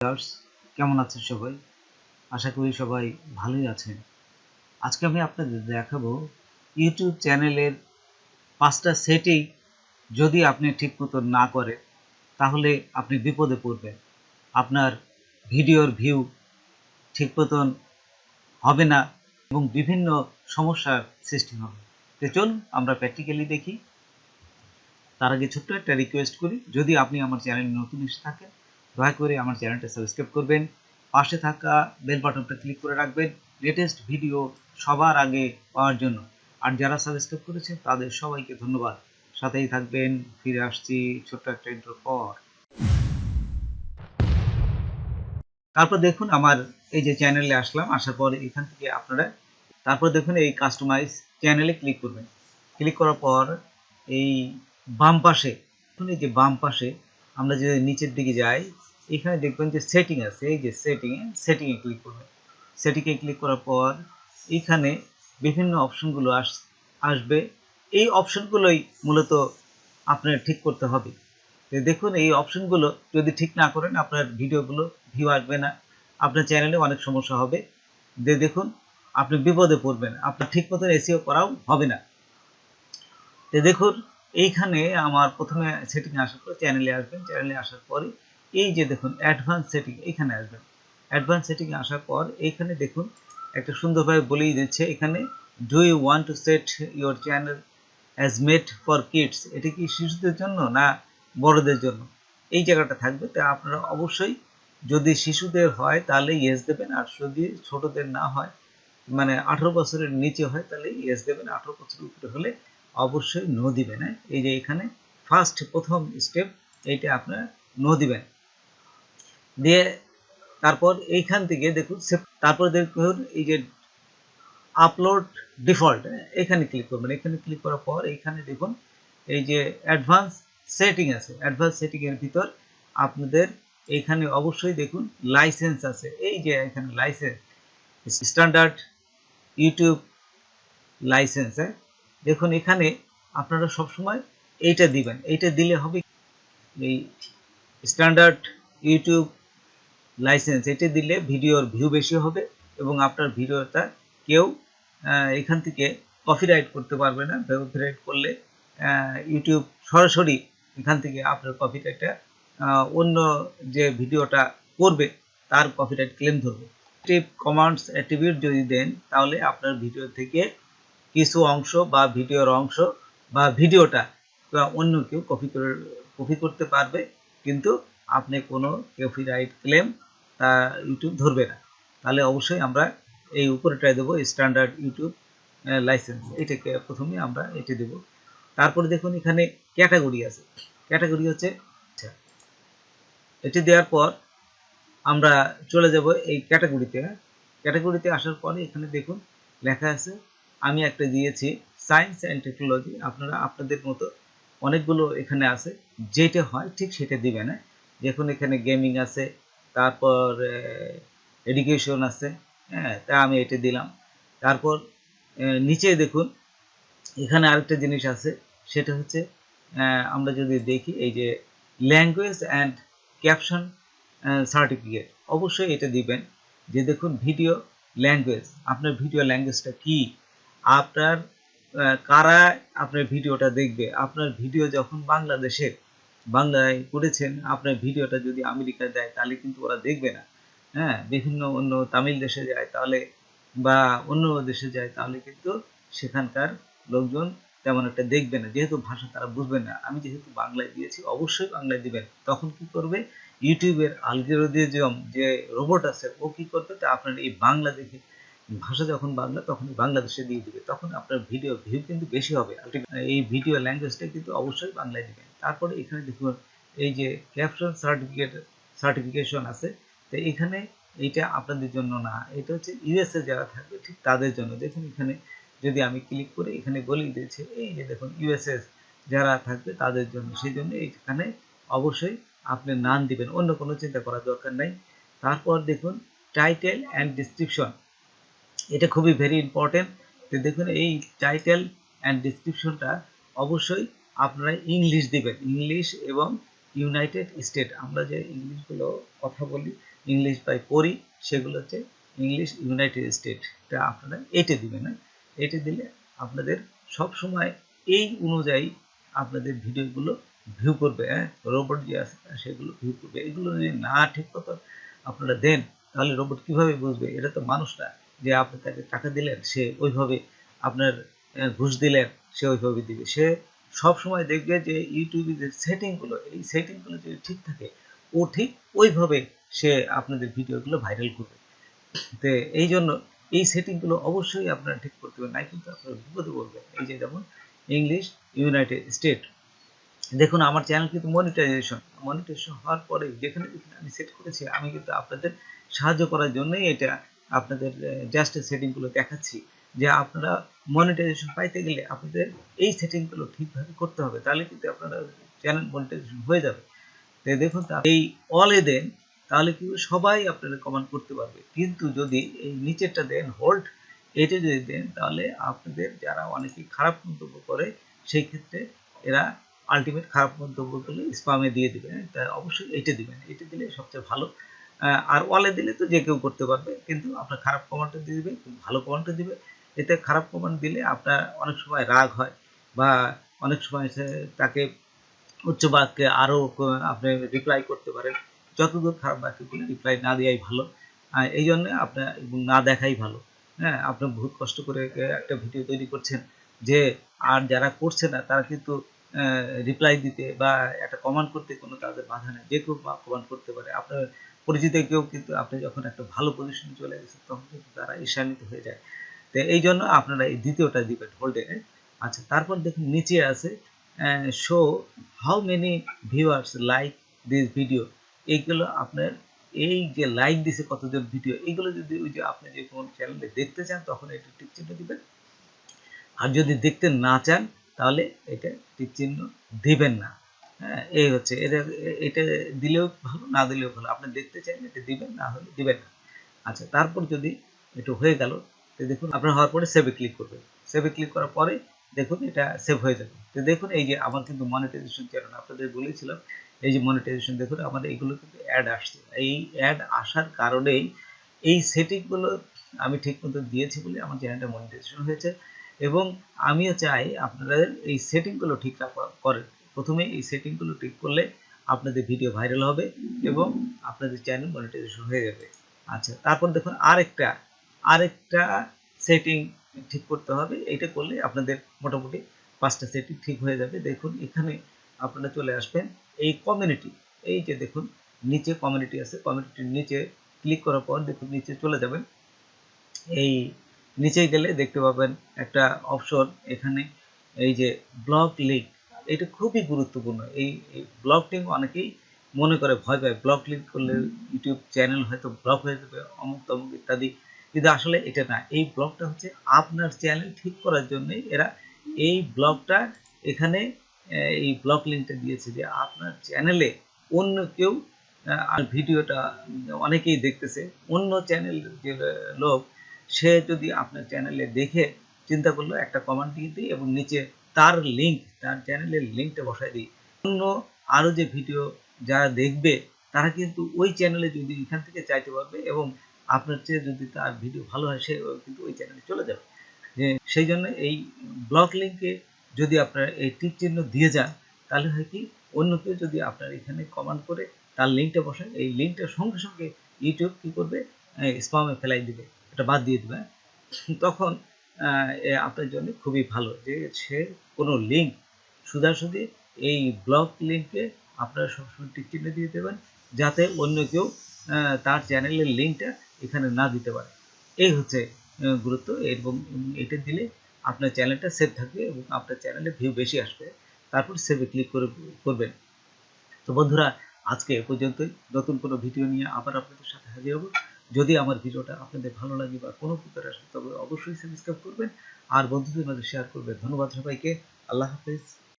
Viewers কেমন আছেন সবাই? আশা করি সবাই ভালোই আছেন। আজকে আমি আপনাদের দেখাবো ইউটিউব চ্যানেলের 5টা সেটিং যদি আপনি ঠিকমতো না করেন তাহলে আপনি বিপদে পড়বেন। আপনার ভিডিওর ভিউ ঠিক মতন হবে না এবং বিভিন্ন সমস্যার সৃষ্টি হবে। তো চলুন আমরা প্র্যাকটিক্যালি দেখি। তার আগে ছোট্ট একটা রিকোয়েস্ট করি, যদি আপনি আমার চ্যানেলে নতুন এসে থাকেন দয়া করে আমার চ্যানেলটা সাবস্ক্রাইব করবেন, পাশে থাকা বেল বাটনটা ক্লিক করে রাখবেন লেটেস্ট ভিডিও সবার আগে পাওয়ার জন্য। আর যারা সাবস্ক্রাইব করেছেন তাদের সবাইকে ধন্যবাদ। সাথেই থাকবেন। ফিরে আসছি ছোট্ট একটা ইন্ট্রোর পর। তারপর দেখুন আমার এই যে চ্যানেলে আসলাম, আসার পর এখান থেকে আপনারা তারপর দেখুন এই কাস্টমাইজ চ্যানেলে ক্লিক করবেন। ক্লিক করার পর এই বাম পাশে এই যে বাম পাশে আমরা যদি নিচের দিকে যাই, এখানে দেখবেন যে সেটিং আছে, এই যে সেটিংয়ে ক্লিক করবেন। সেটিংয়ে ক্লিক করার পর এখানে বিভিন্ন অপশনগুলো আসবে। এই অপশনগুলোই মূলত আপনার ঠিক করতে হবে। দেখুন এই অপশনগুলো যদি ঠিক না করেন আপনার ভিডিওগুলো ভিউ আসবে না, আপনার চ্যানেলে অনেক সমস্যা হবে। দেখুন আপনি বিপদে পড়বেন, আপনার ঠিক মতো এসইও করাও হবে না। দেখুন এইখানে আমার প্রথমে সেটিং আসার পর চ্যানেলে আসবেন। চ্যানেলে আসার পরে এই যে দেখুন অ্যাডভান্স সেটিং, এখানে আসবেন। অ্যাডভান্স সেটিং আসার পর এইখানে দেখুন একটা সুন্দরভাবে বলেই দিচ্ছে এখানে, do you want to set your channel as made for kids, এটা কি শিশুদের জন্য না বড়দের জন্য, এই জায়গাটা থাকবে। তা আপনারা অবশ্যই যদি শিশুদের হয় তাহলে ইয়েস দেবেন, আর যদি ছোটদের না হয় মানে 18 বছরের নিচে হয় তাহলে ইয়েস দেবেন, 18 বছরের উপরে হলে অবশ্যই নো দিবেন। এই যে এখানে প্রথম স্টেপ এইটা আপনারা নো দিবেন। দিয়ে তারপর এইখান থেকে দেখুন তারপর দেখুন এই যে আপলোড ডিফল্ট, এখানে ক্লিক করবেন। এখানে ক্লিক করার পর এখানে দেখুন এই যে অ্যাডভান্স সেটিং আছে, অ্যাডভান্স সেটিং এর ভিতর আপনাদের এখানে অবশ্যই দেখুন লাইসেন্স আছে। এই যে এখানে লাইসেন্স স্ট্যান্ডার্ড ইউটিউব লাইসেন্স, দেখুন এখানে আপনারা সবসময় এইটা দিবেন। এইটা দিলে হবে এই স্ট্যান্ডার্ড ইউটিউব লাইসেন্স, এটা দিলে ভিডিওর ভিউ বেশি হবে এবং আপনার ভিডিওটা কেউ এখান থেকে কপিরাইট করতে পারবে না। কপিরাইট করলে ইউটিউব সরাসরি এখান থেকে আপনার কপিরাইটটা অন্য যে ভিডিওটা করবে তার কপিরাইট ক্লেম ধরবে। কমান্ডস অ্যাট্রিবিউট যদি দেন তাহলে আপনার ভিডিও থেকে কিছু অংশ বা ভিডিওর অংশ বা ভিডিওটা অন্য কেউ কপি করতে পারবে, কিন্তু আপনি কোনো কপিরাইট ক্লেম ইউটিউব ধরবে না। তাহলে অবশ্যই আমরা এই উপরেটায় দেবো স্ট্যান্ডার্ড ইউটিউব লাইসেন্স, এটাকে প্রথমে আমরা এটা দেব। তারপরে দেখুন এখানে ক্যাটাগরি আছে, ক্যাটাগরি হচ্ছে এটি দেওয়ার পর আমরা চলে যাব এই ক্যাটাগরিতে। ক্যাটাগরিতে আসার পরে এখানে দেখুন লেখা আছে, আমি একটা দিয়েছি সায়েন্স অ্যান্ড টেকনোলজি। আপনারা আপনাদের মতো অনেকগুলো এখানে আছে, যেটা হয় ঠিক সেটা দিবেন। দেখুন এখানে গেমিং আছে, তারপর এডুকেশন আছে, হ্যাঁ, তা আমি এটা দিলাম। তারপর নিচে দেখুন এখানে আরেকটা জিনিস আছে, সেটা হচ্ছে আমরা যদি দেখি এই যে ল্যাঙ্গুয়েজ অ্যান্ড ক্যাপশন সার্টিফিকেট, অবশ্যই এটা দিবেন। যে দেখুন ভিডিও ল্যাঙ্গুয়েজ, আপনার ভিডিও ল্যাঙ্গুয়েজটা কি, আপনার কারা আপনার ভিডিওটা দেখবে। আপনার ভিডিও যখন বাংলায় করেছেন, আপনার ভিডিওটা যদি আমেরিকায় দেয় তাহলে কিন্তু ওরা দেখবে না। হ্যাঁ, বিভিন্ন অন্য তামিল দেশে যায় তাহলে বা অন্য দেশে যায় তাহলে কিন্তু সেখানকার লোকজন তেমন একটা দেখবে না, যেহেতু ভাষা তারা বুঝবে না। আমি যেহেতু বাংলায় দিয়েছি অবশ্যই বাংলায় দিবেন। তখন কি করবে ইউটিউবের অ্যালগরিদম যে রোবট আছে ও কি করবে, তা আপনার এই বাংলা দেখে ভাষা যখন বাংলা তখন বাংলাদেশে দিয়ে দিবে, তখন আপনার ভিডিও ভিউ কিন্তু বেশি হবে। এই ভিডিও ল্যাঙ্গুয়েজটা কিন্তু অবশ্যই বাংলায় দিবেন। তারপরে এখানে দেখুন এই যে ক্যাপশন সার্টিফিকেশন আছে, তো এখানে এইটা আপনাদের জন্য না, এটা হচ্ছে ইউএসএ যারা থাকবে ঠিক তাদের জন্য। দেখুন এখানে যদি আমি ক্লিক করে এখানে বলেই দিয়েছে, এই যে দেখুন ইউএসএ যারা থাকবে তাদের জন্য, সেই জন্য এইখানে অবশ্যই আপনি নাম দিবেন, অন্য কোনো চিন্তা করার দরকার নাই। তারপর দেখুন টাইটেল অ্যান্ড ডিসক্রিপশন, এটা খুবই ভেরি ইম্পর্টেন্ট। তো দেখুন এই টাইটেল অ্যান্ড ডিসক্রিপশনটা অবশ্যই আপনারা ইংলিশ দিবেন, ইংলিশ এবং ইউনাইটেড স্টেট, আমরা যে ইংলিশগুলো কথা বলি ইংলিশ বাই পড়ি সেগুলো হচ্ছে ইংলিশ ইউনাইটেড স্টেট, এটা আপনারা এটে দিবেন না। এটে দিলে আপনাদের সব সময় এই অনুযায়ী আপনাদের ভিডিওগুলো ভিউ করবে, রোবট যে আছে সেগুলো ভিউ করবে। এগুলো যদি না ঠিক মতো আপনারা দেন তাহলে রোবট কিভাবে বুঝবে? এটা তো মানুষ না যে আপনি তাকে টাকা দিলেন সে ওইভাবে আপনার ঘুষ দিলেন সে ওইভাবে দিবে। সে সব সময় দেখবে যে ইউটিউবে যে সেটিংগুলো, এই সেটিংগুলো যদি ঠিক থাকে ও ঠিক ওইভাবে সে আপনাদের ভিডিওগুলো ভাইরাল করবে। তো এই জন্য এই সেটিংগুলো অবশ্যই আপনারা ঠিক করতে হবে, নাই কিন্তু আপনারা বিপদে পড়বেন। এই যে যেমন ইংলিশ ইউনাইটেড স্টেট, দেখুন আমার চ্যানেল কিন্তু মনিটাইজেশন হওয়ার পরে যেখানে যেখানে আমি সেট করেছি আমি কিন্তু আপনাদের সাহায্য করার জন্যই এটা আপনাদের জাস্ট সেটিংগুলো দেখাচ্ছি যে আপনারা মনিটাইজেশন পাইতে গেলে আপনাদের এই সেটিংগুলো ঠিকভাবে করতে হবে, তাহলে কিন্তু আপনারা চ্যানেল মনিটাইজেশন হয়ে যাবে। তো দেখুন এই অলে দেন তাহলে কিন্তু সবাই আপনারা কমেন্ট করতে পারবে, কিন্তু যদি এই নিচেরটা দেন হোল্ড, এটা যদি দেন তাহলে আপনাদের যারা অনেকেই খারাপ মন্তব্য করে সেই ক্ষেত্রে এরা আলটিমেট খারাপ মন্তব্যগুলো স্পামে দিয়ে দিবে। তা অবশ্যই এটা দিবেন, এটা দিলে সবচেয়ে ভালো। আর ওয়ালে দিলে তো যে কেউ করতে পারবে, কিন্তু আপনার খারাপ কমেন্টও দিয়ে দিবে, ভালো কমেন্টও দিবে। এতে খারাপ কমেন্ট দিলে আপনার অনেক সময় রাগ হয় বা অনেক সময় তাকে উচ্চ বাক্যে আরও আপনি রিপ্লাই করতে পারেন। যতদূর খারাপ বাক্যগুলো রিপ্লাই না দেওয়াই ভালো, এই জন্য আপনার না দেখাই ভালো। হ্যাঁ, আপনি বহুত কষ্ট করে একটা ভিডিও তৈরি করছেন, যে আর যারা করছে না তারা কিন্তু রিপ্লাই দিতে বা একটা কমেন্ট করতে কোনো তাদের বাধা নেই, যে কেউ কমেন্ট করতে পারে। আপনার পরিচিত কেউ কিন্তু আপনি যখন একটা ভালো পজিশনে চলে গেছেন তখন কিন্তু তারা ঈর্ষান্বিত হয়ে যায়। তো এই জন্য আপনারা এই দ্বিতীয়টা দিবেন হোল্ডে। আচ্ছা, তারপর দেখুন নিচে আছে show how many viewers like this video. এইগুলো আপনার এই যে লাইক দিছে কতজন ভিডিও, এইগুলো যদি ওই যে আপনি যে কোনো চ্যানেলে দেখতে চান তখন এটা টিক চিহ্ন দিবেন, আর যদি দেখতে না চান তাহলে এটা টিক চিহ্ন দিবেন না। হ্যাঁ, এই হচ্ছে এটা, এটা দিলেও ভালো না দিলেও ভালো, আপনি দেখতে চাইলে এটা দিবেন, না হলে দিবেন না। আচ্ছা, তারপর যদি একটু হয়ে গেল তো দেখুন আপনার হওয়ার পরে সেভে ক্লিক করবেন। সেভে ক্লিক করার পরে দেখুন এটা সেভ হয়ে যাবে। তো দেখুন এই যে আমার কিন্তু মনিটাইজেশন চ্যানেল আপনাদের বলেছিলাম, এই যে মনিটাইজেশন দেখুন আমার এগুলো কিন্তু অ্যাড আসছে। এই অ্যাড আসার কারণেই এই সেটিংগুলো আমি ঠিক মতো দিয়েছি বলে আমার চ্যানেলটা মনিটাইজেশন হয়েছে। এবং আমিও চাই আপনারা এই সেটিংগুলো ঠিক করেন। প্রথমে এই সেটিংগুলো ঠিক করলে আপনাদের ভিডিও ভাইরাল হবে এবং আপনাদের চ্যানেল মনিটাইজেশন হয়ে যাবে। আচ্ছা, তারপর দেখুন আরেকটা সেটিং ঠিক করতে হবে। এটা করলে আপনাদের মোটামুটি 5টা সেটিং ঠিক হয়ে যাবে। দেখুন এখানে আপনারা চলে আসবেন এই কমিউনিটি, এই যে দেখুন নিচে কমিউনিটি আছে, কমিউনিটির নিচে ক্লিক করার পর দেখুন নিচে চলে যাবেন। এই নিচে গেলে দেখতে পাবেন একটা অপশন, এখানে এই যে ব্লক লিঙ্ক, এটা খুবই গুরুত্বপূর্ণ। এই ব্লক লিঙ্ক অনেকেই মনে করে ভয় পায়, ব্লক লিঙ্ক করলে ইউটিউব চ্যানেল হয়তো ব্লক হয়ে যাবে অমুক তমুক ইত্যাদি, কিন্তু আসলে এটা না। এই ব্লকটা হচ্ছে আপনার চ্যানেল ঠিক করার জন্য এরা এই ব্লকটা এখানে এই ব্লক লিঙ্কটা দিয়েছে, যে আপনার চ্যানেলে অন্য কেউ আর ভিডিওটা অনেকেই দেখতেছে, অন্য চ্যানেল যে লোক সে যদি আপনার চ্যানেলে দেখে চিন্তা করলো একটা কমেন্ট দিয়ে দিই এবং নিচে তার লিঙ্ক, তার চ্যানেলের লিঙ্কটা বসায় দিই, অন্য আরও যে ভিডিও যারা দেখবে তারা কিন্তু ওই চ্যানেলে যদি এখান থেকে চাইতে পারবে এবং আপনার চেয়ে যদি তার ভিডিও ভালো হয় সে কিন্তু ওই চ্যানেলে চলে যাবে। যে সেই জন্য এই ব্লক লিঙ্কে যদি আপনারা এই টিক চিহ্ন দিয়ে যান তাহলে হয় কি, অন্য কেউ যদি আপনার এখানে কমেন্ট করে তার লিঙ্কটা বসায়, এই লিঙ্কটার সঙ্গে সঙ্গে ইউটিউব কি করবে, স্পামে ফেলাই দিবে, এটা বাদ দিয়ে দেবে। তখন আপনার জন্য খুবই ভালো যে সে কোনো লিঙ্ক সোজাসুজি এই ব্লক লিঙ্কে আপনারা সবসময় টিক চিহ্ন দিয়ে দেবেন, যাতে অন্য কেউ তার চ্যানেলের লিঙ্কটা এখানে না দিতে পারে। এই হচ্ছে গুরুত্ব, এবং এটা দিলে আপনার চ্যানেলটা সেভ থাকবে এবং আপনার চ্যানেলে ভিউ বেশি আসবে। তারপর সেভে ক্লিক করবেন। তো বন্ধুরা, আজকে এ পর্যন্তই। নতুন কোনো ভিডিও নিয়ে আবার আপনাদের সাথে হাজির হব। যদি আমার ভিডিওটা আপনাদের ভালো লাগে বা কোনো উপকার আসে তবে অবশ্যই সাবস্ক্রাইব করবেন আর বন্ধুদের মাঝে শেয়ার করবেন। ধন্যবাদ সবাইকে। আল্লাহ হাফেজ।